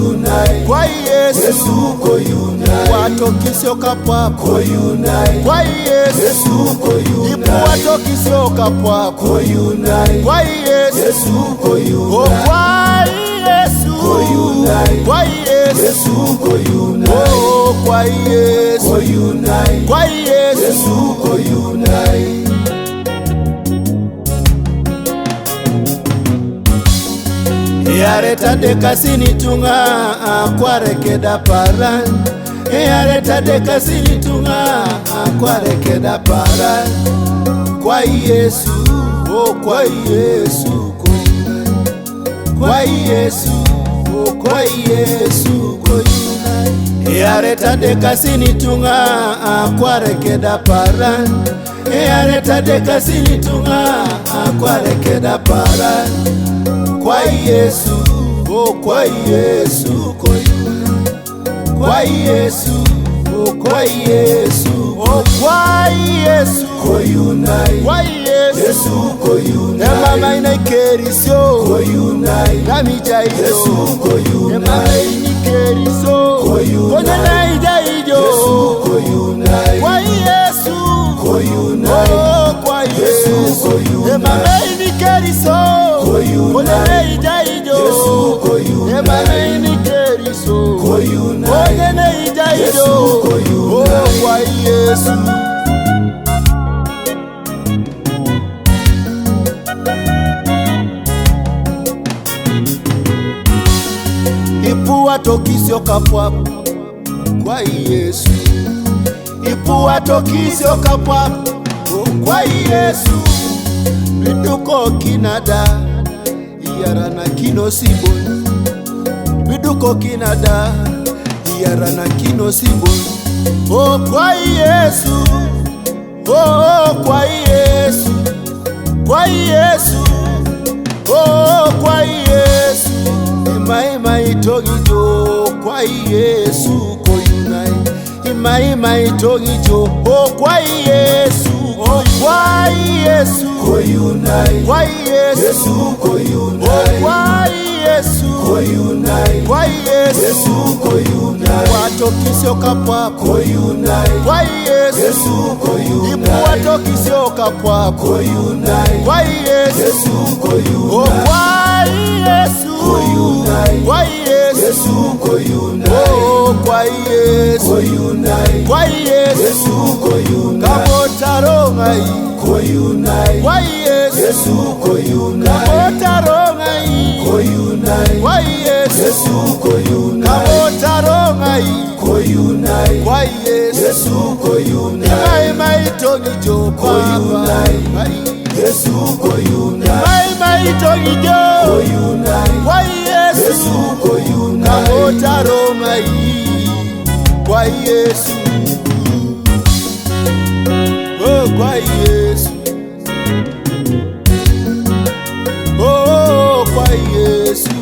koyunai, kwa Yesu, Yesu koyunai, watokisyo kapwapo, koyunai, kwa Yesu, Yesu koyunai, ipu watokisyo kapwapo, koyunai, kwa Yesu, Yesu oh koyunai, kwa Yesu, koyunai, kwa Yesu, Yesu koyunai, oh kwa Yesu, koyunai, kwa Yesu, Yesu koyunai. Yareta dekasini tunga kwarekeda paran, yareta dekasini tunga kwarekeda paran, kwa Yesu, oh kwa Yesu koyunai, kwa Yesu, oh kwa Yesu koyunai. Yareta dekasini tunga kwarekeda paran, yareta dekasini tunga kwarekeda paran, kwa Yesu, oh kwa Yesu koyunai, kwa Yesu, oh kwa Yesu, oh kwa Yesu Koyunai, kwa Yesu, Yesu koyunai, emama inaikerisyo koyunai, namijaijo, Yesu koyunai, emama inikerisyo koyunai, konena ijaijo, Yesu koyunai, kwa Yesu, koyunai, oh kwa Yesu, koyunai, emama inikerisyo koyunai, konena ijaijo, Yesu koyunai, emama inikerisyo koyunai, konena ijaijo, Yesu koyunai, oh kwa Yesu. Ipu watokisyo kapwapo, kwa Yesu, ipu watokisyo kapwapo, kwa Yesu, biduko kinada iyarana kino sibon, biduko kinada iyarana kino sibon, oh kwa Yesu, oh kwa Yesu, kwa Yesu, oh kwa Yesu, imaima itogijo, kwa Yesu koyunai, imaima itogijo, oh kwa Yesu, oh kwa Yesu, koyunai, kwa Yesu, Yesu oh koyunai, kwa Yesu, koyunai, kwa Yesu, Yesu koyunai, watokisyo kapwapo, koyunai, kwa Yesu, Yesu ipu koyunai, watokisyo kapwapo, koyunai, kwa Yesu, Yesu oh koyunai, kwa Yesu, koyunai, kwa Yesu, Yesu koyunai, oh kwa Yesu, koyunai, kwa Yesu, Yesu koyunai, kamotarongai, koyunai, kwa Yesu, Yesu koyunai, kamotarongai, koyunai, kwa Yesu, Yesu koyunai, kamotarongai, koyunai, kwa Yesu, Yesu koyunai, imaima itogijo papa, Yesu koyunai, imaima itogijo, koyunai, kwa Yesu, Yesu koyunai, kamotarongai, kwa Yesu, oh kwa Yesu, oh kwa Yesu,